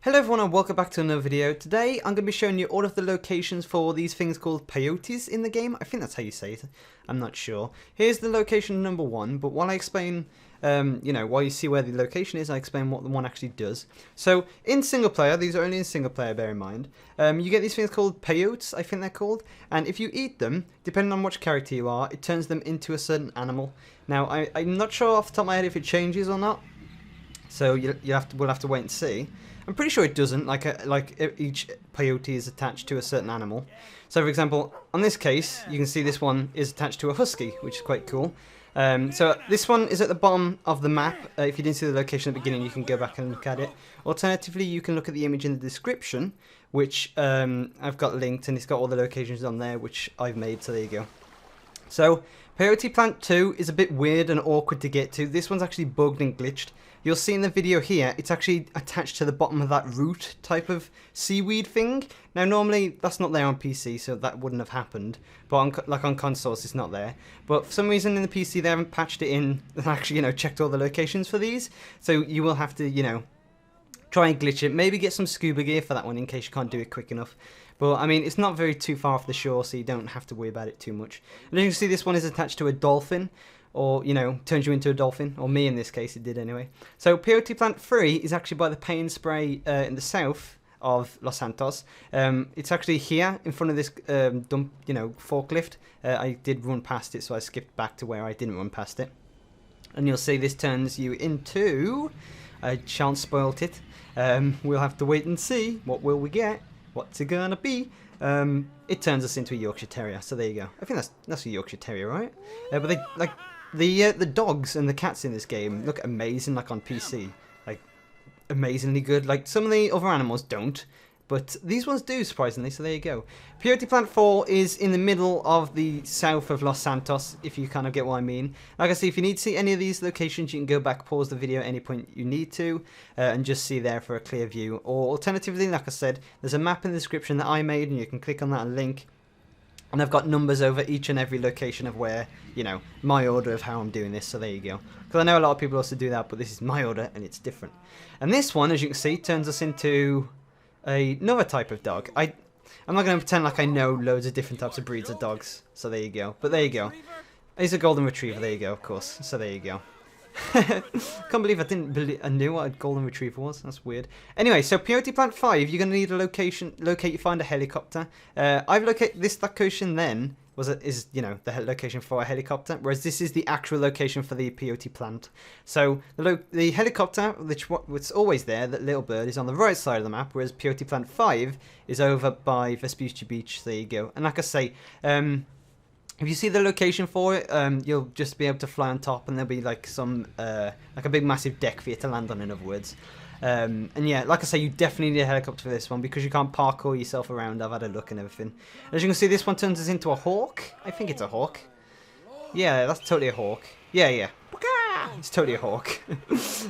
Hello everyone and welcome back to another video. Today I'm going to be showing you all of the locations for these things called peyotes in the game. I think that's how you say it. I'm not sure. Here's the location number 1, but while I explain, while you see where the location is, I explain what the one actually does. So in single player, these are only in single player, bear in mind, you get these things called peyotes, I think they're called, and if you eat them, depending on which character you are, it turns them into a certain animal. Now I'm not sure off the top of my head if it changes or not, so we'll have to wait and see. I'm pretty sure it doesn't, like each peyote is attached to a certain animal. So for example, on this case, you can see this one is attached to a husky, which is quite cool. So this one is at the bottom of the map. If you didn't see the location at the beginning, you can go back and look at it. Alternatively, you can look at the image in the description, which I've got linked, and it's got all the locations on there, which I've made, so there you go. So, Peyote Plant 2 is a bit weird and awkward to get to. This one's actually bugged and glitched. You'll see in the video here, it's actually attached to the bottom of that root type of seaweed thing. Now normally that's not there on PC, so that wouldn't have happened. But on consoles it's not there. But for some reason in the PC they haven't patched it in and actually, checked all the locations for these. So you will have to, try and glitch it. Maybe get some scuba gear for that one in case you can't do it quick enough. But I mean, it's not very too far off the shore, so you don't have to worry about it too much. And as you can see, this one is attached to a dolphin. Or, turns you into a dolphin. Or me in this case, it did anyway. So, Peyote Plant 3 is actually by the Pay and Spray in the south of Los Santos. It's actually here in front of this forklift. I did run past it, so I skipped back to where I didn't run past it. And you'll see this turns you into... I shan't spoil it. We'll have to wait and see. What will we get? What's it gonna be? It turns us into a Yorkshire Terrier. So there you go. I think that's a Yorkshire Terrier, right? But they like the dogs and the cats in this game look amazing, like on PC, like amazingly good. Like some of the other animals don't, but these ones do, surprisingly. So there you go. Peyote Plant 4 is in the middle of the south of Los Santos, if you kind of get what I mean. Like I say, if you need to see any of these locations, you can go back, pause the video at any point you need to, and just see there for a clear view. Or alternatively, like I said, there's a map in the description that I made, and you can click on that link. And I've got numbers over each and every location of where, my order of how I'm doing this, so there you go. Because I know a lot of people also do that, but this is my order, and it's different. And this one, as you can see, turns us into another type of dog. I'm not going to pretend like I know loads of different types of breeds of dogs, so there you go. But there you go. He's a golden retriever, there you go, of course. So there you go. Can't believe I knew what a golden retriever was. That's weird. Anyway, so Peyote Plant 5, you're going to need a location. You find a helicopter. I've located this location then. Is the location for a helicopter, whereas this is the actual location for the peyote plant. So the helicopter, which always there, that little bird, is on the right side of the map, whereas Peyote Plant 5 is over by Vespucci Beach. There you go. And like I say, if you see the location for it, you'll just be able to fly on top, and there'll be like some like a big massive deck for you to land on, in other words. And yeah, like I say, you definitely need a helicopter for this one because you can't parkour yourself around. I've had a look and everything. As you can see, this one turns us into a hawk. I think it's a hawk. Yeah, that's totally a hawk. Yeah. It's totally a hawk.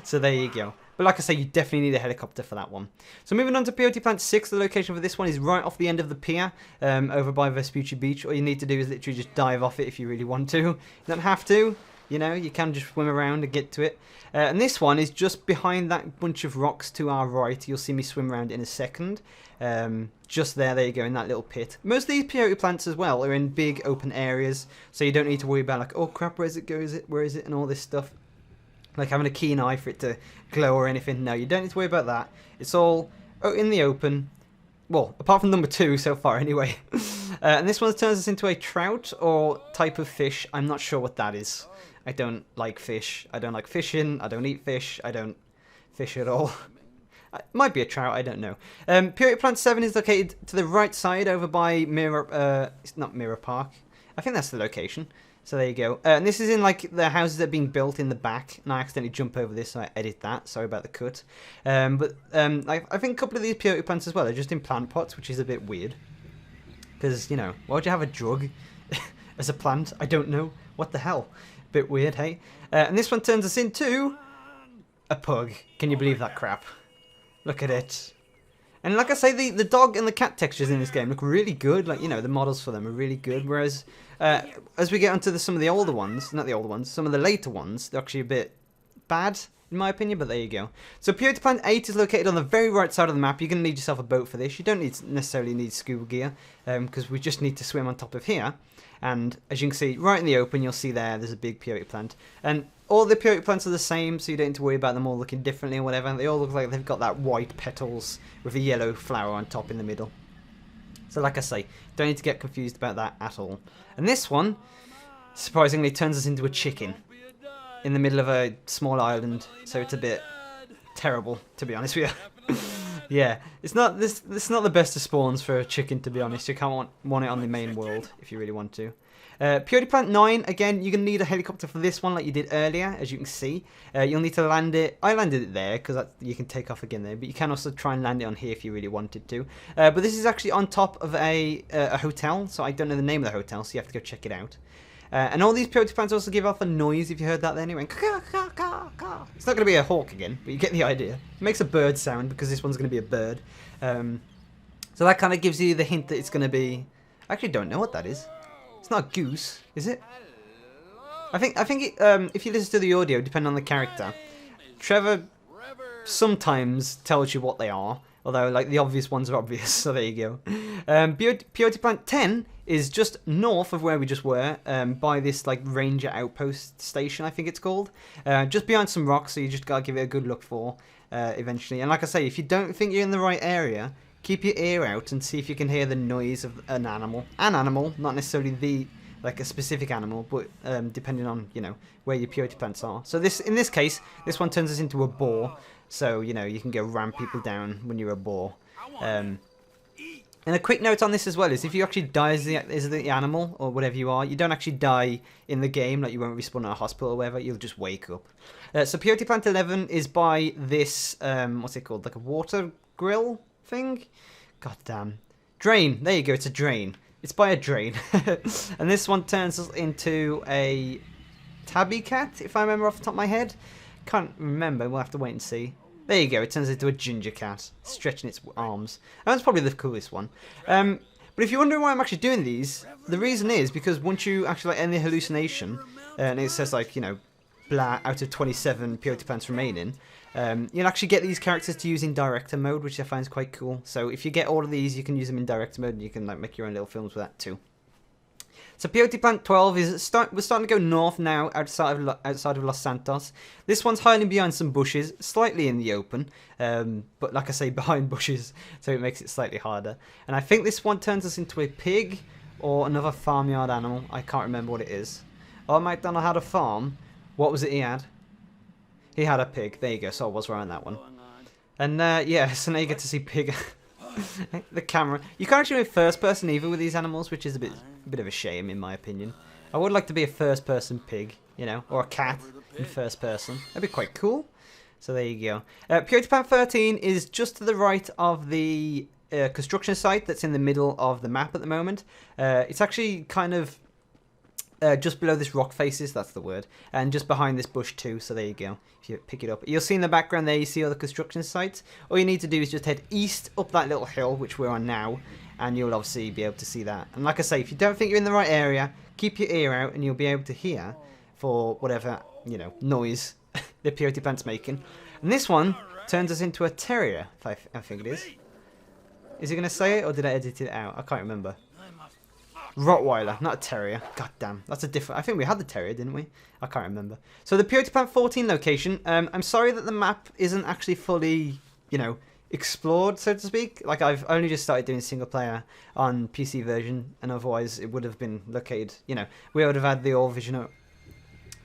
So there you go. But like I say, you definitely need a helicopter for that one. So moving on to Peyote Plant 6, the location for this one is right off the end of the pier, over by Vespucci Beach. All you need to do is literally just dive off it if you really want to. You don't have to. You can just swim around and get to it. And this one is just behind that bunch of rocks to our right. You'll see me swim around in a second. Just there you go, in that little pit. Most of these peyote plants as well are in big open areas, so you don't need to worry about like, oh crap, where is it, and all this stuff. Like having a keen eye for it to glow or anything. No, you don't need to worry about that. It's all in the open. Well, apart from number 2 so far anyway. And this one turns us into a trout or type of fish. I'm not sure what that is. I don't like fish. I don't like fishing. I don't eat fish. I don't fish at all. It might be a trout. I don't know. Peyote Plant 7 is located to the right side over by it's not Mirror Park. I think that's the location. So there you go. And this is in like the houses that are being built in the back. And I accidentally jump over this, so I edit that. Sorry about the cut. But I think a couple of these peyote plants as well are just in plant pots, which is a bit weird. Because, why would you have a drug as a plant? I don't know. What the hell? Bit weird, hey? And this one turns us into a pug. Can you believe that crap? Look at it. And like I say, the dog and the cat textures in this game look really good. Like, the models for them are really good. Whereas, as we get onto some of the older ones, not the older ones, some of the later ones, they're actually a bit bad. in my opinion, but there you go. So Peyote Plant 8 is located on the very right side of the map. You're going to need yourself a boat for this. You don't necessarily need scuba gear, because we just need to swim on top of here. And as you can see, right in the open, you'll see there's a big Peyote Plant. And all the Peyote Plants are the same, so you don't need to worry about them all looking differently or whatever. They all look like they've got that white petals with a yellow flower on top in the middle. So like I say, don't need to get confused about that at all. And this one, surprisingly, turns us into a chicken in the middle of a small island, so it's a bit terrible, to be honest with you. Yeah, it's not the best of spawns for a chicken, to be honest. You can't want it on the main world if you really want to. Peyote Plant 9, again, you're going to need a helicopter for this one like you did earlier, as you can see. You'll need to land it. I landed it there because you can take off again there, but you can also try and land it on here if you really wanted to. But this is actually on top of a hotel, so I don't know the name of the hotel, so you have to go check it out. And all these Peyote Plants also give off a noise, if you heard that then. It went caw, caw, caw, caw. It's not going to be a hawk again, but you get the idea. It makes a bird sound because this one's going to be a bird. So that kind of gives you the hint that it's going to be... I actually don't know what that is. It's not a goose, is it? I think if you listen to the audio, depending on the character, Trevor sometimes tells you what they are. Although, like, the obvious ones are obvious, so there you go. Peyote Plant 10 is just north of where we just were, by this, like, ranger outpost station, I think it's called. Just behind some rocks, so you just gotta give it a good look for, eventually. And like I say, if you don't think you're in the right area, keep your ear out and see if you can hear the noise of an animal. An animal, not necessarily like a specific animal, but depending on, you know, where your Peyote Plants are. So in this case, this one turns us into a boar. So, you know, you can go ram people down when you're a boar. And a quick note on this as well is if you actually die as the animal or whatever you are, you don't actually die in the game, like you won't respawn at a hospital or whatever, you'll just wake up. So Peyote Plant 11 is by this, what's it called, like a water grill thing? God damn. Drain, there you go, it's a drain. It's by a drain. And this one turns us into a tabby cat, if I remember off the top of my head. Can't remember, we'll have to wait and see. There you go, it turns into a ginger cat, stretching its arms. And that's probably the coolest one. But if you're wondering why I'm actually doing these, the reason is because once you actually end the hallucination, and it says like, you know, blah, out of 27 Peyote Plants remaining, you'll actually get these characters to use in director mode, which I find is quite cool. So if you get all of these, you can use them in director mode, and you can like make your own little films with that too. So Peyote Plant 12 we're starting to go north now, outside of Los Santos. This one's hiding behind some bushes, slightly in the open, but like I say, behind bushes, so it makes it slightly harder. And I think this one turns us into a pig or another farmyard animal. I can't remember what it is. Oh, McDonald had a farm. What was it he had? He had a pig. There you go. So I was right on that one. And yeah, so now you get to see pig. The camera. You can't actually be first person either with these animals, which is a bit of a shame in my opinion. I would like to be a first person pig, you know, or a cat in first person. That'd be quite cool. So there you go. Peyote Plant 13 is just to the right of the construction site that's in the middle of the map at the moment. It's actually kind of just below this rock faces, that's the word, and just behind this bush too, so there you go. If you pick it up, you'll see in the background there, you see all the construction sites. All you need to do is just head east up that little hill, which we're on now, and you'll obviously be able to see that. And like I say, if you don't think you're in the right area, keep your ear out and you'll be able to hear for whatever, you know, noise the Peyote Plant's making. And this one turns us into a terrier, I think it is. Is he going to say it, or did I edit it out? I can't remember. Rottweiler, not a terrier. God damn, that's a different... I think we had the terrier, didn't we? I can't remember. So the Peyote Plant 14 location, I'm sorry that the map isn't actually fully, you know, explored, so to speak. Like, I've only just started doing single player on PC version, and otherwise it would have been located, you know, we would have had the all vision of...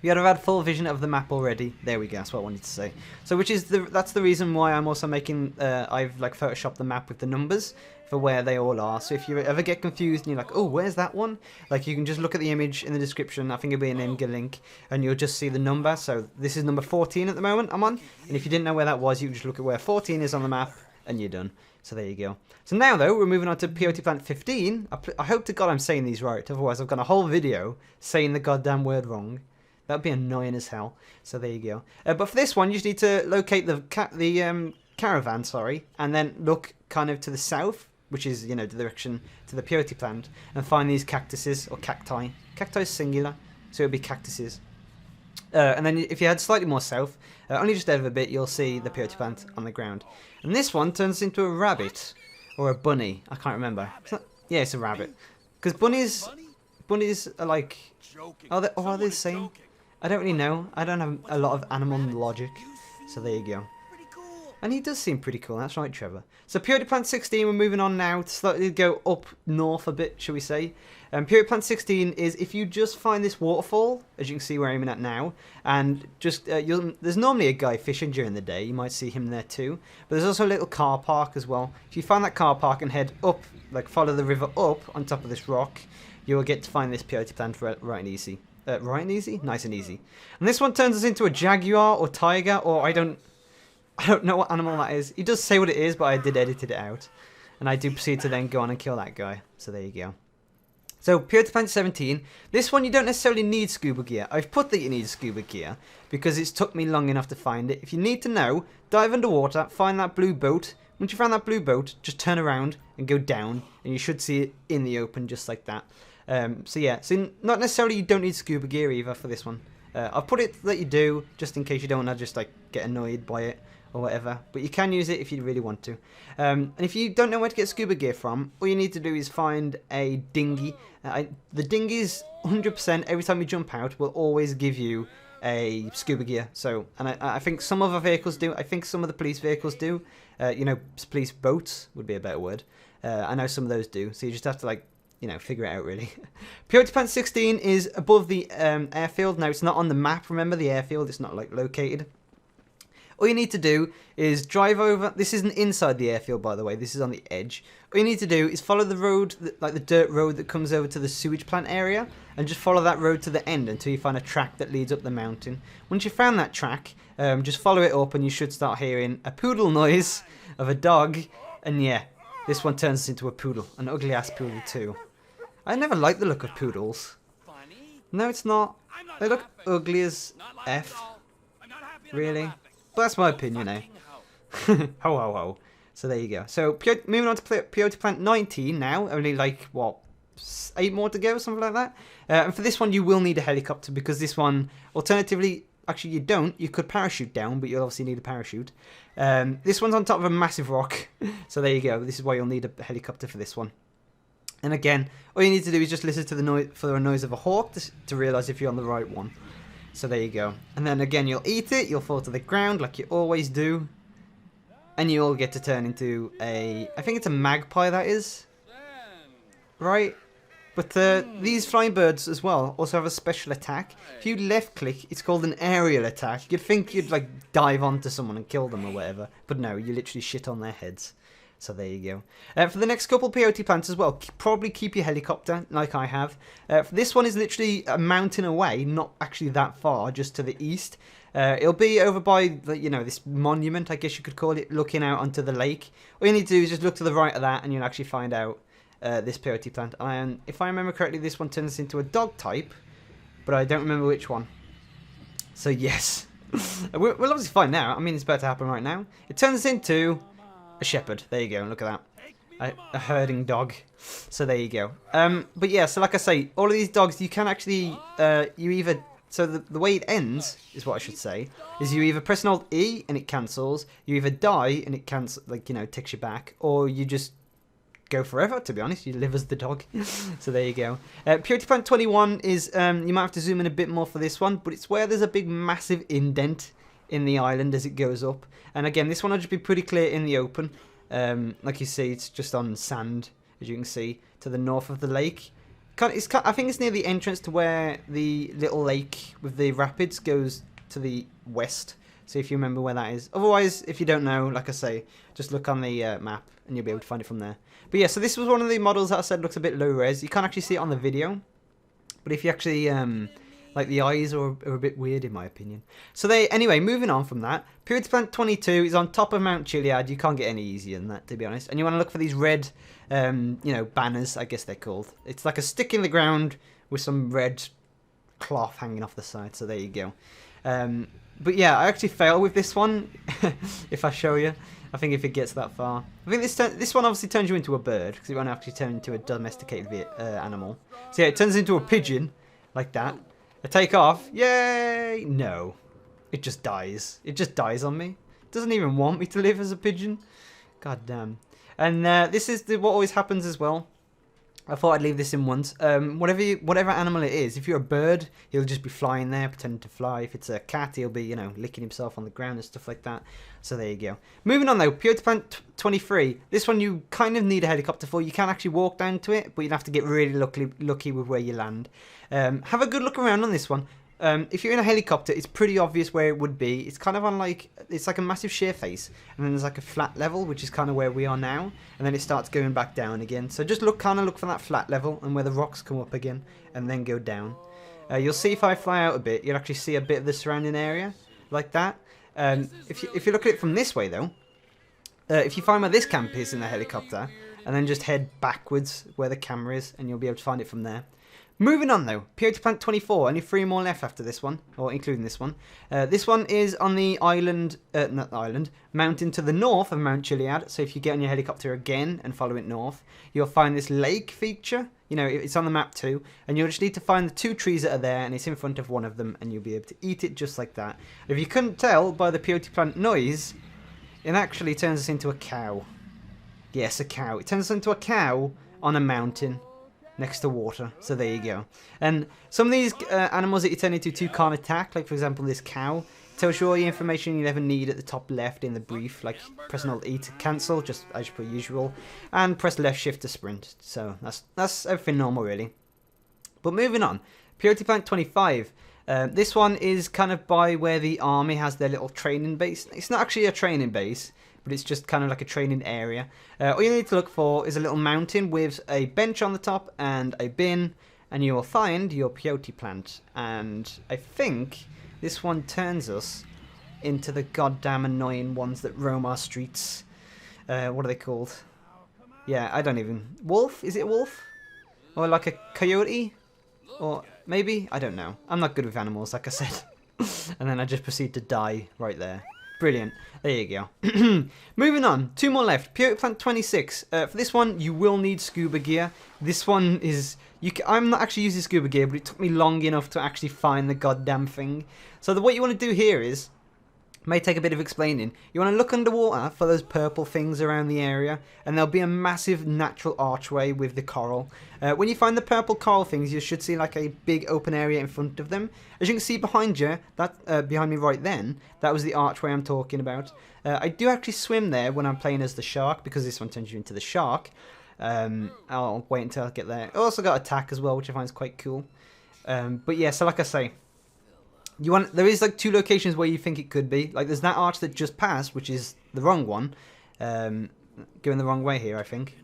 We would have had full vision of the map already. There we go, that's what I wanted to say. So that's the reason why I'm also making, I've like photoshopped the map with the numbers for where they all are. So if you ever get confused and you're like, oh, where's that one? Like, you can just look at the image in the description. I think it'll be an Imgur link, and you'll just see the number. So this is number 14 at the moment I'm on. And if you didn't know where that was, you can just look at where 14 is on the map, and you're done. So there you go. So now, though, we're moving on to Peyote Plant 15. I hope to God I'm saying these right. Otherwise, I've got a whole video saying the goddamn word wrong. That'd be annoying as hell. So there you go. But for this one, you just need to locate the caravan, sorry, and then look kind of to the south, which is, you know, the direction to the Peyote Plant, and find these cactuses, or cacti. Cacti is singular, so it would be cactuses. And then if you head slightly more south, only just over a bit, you'll see the peyote plant on the ground. And this one turns into a rabbit. Or a bunny. I can't remember. Yeah, it's a rabbit. Because bunnies are like... are they the same? I don't really know. I don't have a lot of animal logic. So there you go. And he does seem pretty cool. That's right, Trevor. So Peyote Plant 16, we're moving on now to slightly go up north a bit, shall we say. Peyote Plant 16 is if you just find this waterfall, as you can see where I'm at now, and just there's normally a guy fishing during the day. You might see him there too. But there's also a little car park as well. If you find that car park and head up, like follow the river up on top of this rock, you will get to find this peyote plant right and easy. Right and easy? Nice and easy. And this one turns us into a jaguar or tiger, or I don't know what animal that is. He does say what it is, but I did edit it out. And I do proceed to then go on and kill that guy. So there you go. So, Peyote Plant 17. This one you don't necessarily need scuba gear. I've put that you need scuba gear because it's took me long enough to find it. If you need to know, dive underwater, find that blue boat. Once you find that blue boat, just turn around and go down. And you should see it in the open just like that. So yeah, so not necessarily you don't need scuba gear either for this one. I've put it that you do, just in case you don't want to just like get annoyed by it or whatever. But you can use it if you really want to. And if you don't know where to get scuba gear from, all you need to do is find a dinghy. The dinghies, 100%, every time you jump out, will always give you a scuba gear. So, and I think some other vehicles do. I think some of the police vehicles do. You know, police boats would be a better word. I know some of those do. So you just have to like, you know, figure it out really. Peyote Plant 16 is above the airfield. Now it's not on the map, remember, the airfield, it's not like located. All you need to do is drive over. This isn't inside the airfield, by the way, this is on the edge. All you need to do is follow the road, like the dirt road that comes over to the sewage plant area, and just follow that road to the end until you find a track that leads up the mountain. Once you found that track, just follow it up and you should start hearing a poodle noise of a dog, and yeah, this one turns into a poodle, an ugly ass poodle too. I never liked the look of poodles. No, it's not. They look ugly as F. Really? But that's my opinion, eh? Ho ho ho. So there you go. So moving on to Peyote Plant 19 now. Only like, what, 8 more to go, something like that. And for this one, you will need a helicopter because this one, alternatively, actually you don't. You could parachute down, but you'll obviously need a parachute. This one's on top of a massive rock. So there you go. This is why you'll need a helicopter for this one. And again, all you need to do is just listen to the noise for the noise of a hawk to realise if you're on the right one. So there you go. And then again, you'll eat it, you'll fall to the ground like you always do. And you'll get to turn into a... I think it's a magpie, that is. Right? But these flying birds as well also have a special attack. If you left click, it's called an aerial attack. You'd think you'd like dive onto someone and kill them or whatever. But no, you literally shit on their heads. So there you go. For the next couple peyote plants as well, probably keep your helicopter like I have. This one is literally a mountain away, not actually that far, just to the east. It'll be over by, you know, this monument, I guess you could call it, looking out onto the lake. All you need to do is just look to the right of that and you'll actually find out this peyote plant. And if I remember correctly, this one turns into a dog type, but I don't remember which one. So yes, we'll obviously find out. I mean, it's about to happen right now. It turns into... a shepherd. There you go. Look at that. A herding dog. So there you go. But yeah, so like I say, all of these dogs, you can actually, you either, so the way it ends, is what I should say, is you either press an Alt E and it cancels, you either die and it cancels, like, you know, takes you back, or you just go forever, to be honest. You live as the dog. So there you go. Peyote Plant 21 is, you might have to zoom in a bit more for this one, but it's where there's a big massive indent in the island as it goes up. And again, this one will just be pretty clear in the open. Like you see, it's just on sand, as you can see, to the north of the lake. I think it's near the entrance to where the little lake with the rapids goes to the west. So if you remember where that is. Otherwise, if you don't know, like I say, just look on the map and you'll be able to find it from there. But yeah, so this was one of the models that I said looks a bit low res. You can't actually see it on the video. But if you actually... like, the eyes are a bit weird, in my opinion. So anyway, moving on from that. Peyote Plant 22 is on top of Mount Chiliad. You can't get any easier than that, to be honest. And you want to look for these red, you know, banners, I guess they're called. It's like a stick in the ground with some red cloth hanging off the side. So there you go. But yeah, I actually fail with this one, if I show you. I think if it gets that far. I think this one obviously turns you into a bird, because it won't actually turn into a domesticated animal. So yeah, it turns into a pigeon, like that. I take off. Yay! No. It just dies. It just dies on me. It doesn't even want me to live as a pigeon. God damn. And this is what always happens as well. I thought I'd leave this in once. Whatever animal it is, if you're a bird, he'll just be flying there, pretending to fly. If it's a cat, he'll be, you know, licking himself on the ground and stuff like that. So there you go. Moving on though, Peyote Plant 23. This one you kind of need a helicopter for. You can actually walk down to it, but you'd have to get really lucky with where you land. Have a good look around on this one. If you're in a helicopter, it's pretty obvious where it would be. It's kind of on like, it's like a massive sheer face, and then there's like a flat level, which is kind of where we are now, and then it starts going back down again. So just kind of look for that flat level, and where the rocks come up again, and then go down. You'll see if I fly out a bit, you'll actually see a bit of the surrounding area, like that. If you look at it from this way though, if you find where this camp is in the helicopter, and then just head backwards where the camera is, and you'll be able to find it from there. Moving on though, Peyote Plant 24, only 3 more left after this one, or including this one. This one is on the mountain to the north of Mount Chiliad. So if you get on your helicopter again and follow it north, you'll find this lake feature. You know, it's on the map too, and you'll just need to find the 2 trees that are there, and it's in front of one of them, and you'll be able to eat it just like that. If you couldn't tell by the Peyote Plant noise, it actually turns us into a cow. Yes, a cow. It turns us into a cow on a mountain next to water. So there you go. And some of these animals that you turn into can't attack, like for example this cow. It tells you all the information you'll ever need at the top left in the brief, like press Alt E to cancel, just as per usual, and press left shift to sprint. So that's everything normal really. But moving on, Peyote Plant 25. This one is kind of by where the army has their little training base. It's not actually a training base, but it's just kind of like a training area. All you need to look for is a little mountain with a bench on the top and a bin, and you will find your peyote plant. And I think this one turns us into the goddamn annoying ones that roam our streets. What are they called? Yeah, I don't even... Wolf? Is it a wolf? Or like a coyote? Or maybe? I don't know. I'm not good with animals, like I said. And then I just proceed to die right there. Brilliant. There you go. Moving on. 2 more left. Peyote Plant 26. For this one, you will need scuba gear. This one is... I'm not actually using scuba gear, but it took me long enough to actually find the goddamn thing. So what you want to do here is... May take a bit of explaining. You want to look underwater for those purple things around the area, and there'll be a massive natural archway with the coral. When you find the purple coral things, you should see like a big open area in front of them. As you can see behind you, behind me right then, that was the archway I'm talking about. I do actually swim there when I'm playing as the shark, because this one turns you into the shark. I'll wait until I get there. I also got attack as well, which I find is quite cool. But yeah, so like I say, there is like 2 locations where you think it could be. Like there's that arch that just passed, which is the wrong one. Going the wrong way here, I think.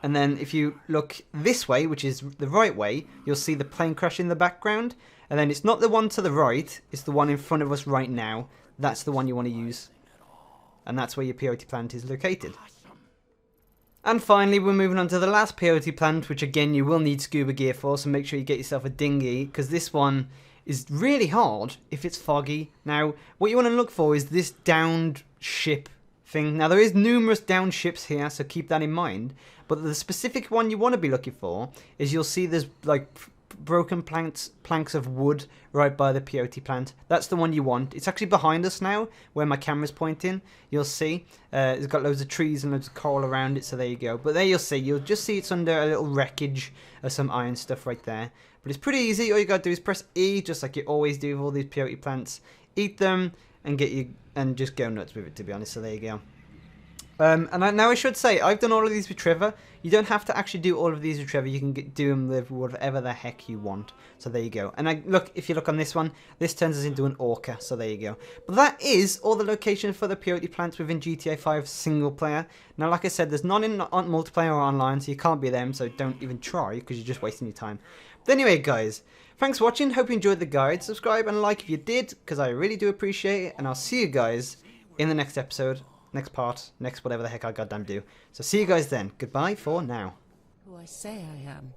And then if you look this way, which is the right way, you'll see the plane crash in the background. And then it's not the one to the right, it's the one in front of us right now. That's the one you want to use. And that's where your peyote plant is located. And finally, we're moving on to the last peyote plant, which again you will need scuba gear for, so make sure you get yourself a dinghy, because this one is really hard if it's foggy. Now, what you want to look for is this downed ship thing. Now, there is numerous downed ships here, so keep that in mind. But the specific one you want to be looking for is you'll see there's like broken planks of wood right by the peyote plant. That's the one you want. It's actually behind us now, where my camera's pointing. You'll see it's got loads of trees and loads of coral around it, so there you go. But there you'll just see it's under a little wreckage of some iron stuff right there. But it's pretty easy. All you gotta do is press E, just like you always do with all these peyote plants. Eat them and just go nuts with it, to be honest. So there you go. Now I should say, I've done all of these with Trevor. You don't have to actually do all of these with Trevor. You can do them with whatever the heck you want. So there you go. And if you look on this one, this turns us into an Orca. So there you go. But that is all the locations for the peyote plants within GTA 5 single player. Now, like I said, there's none in multiplayer or online, so you can't be them. So don't even try, because you're just wasting your time. But anyway, guys, thanks for watching. Hope you enjoyed the guide. Subscribe and like if you did, because I really do appreciate it. And I'll see you guys in the next episode. Next part, next whatever the heck I goddamn do. So see you guys then. Goodbye for now. Who I say I am.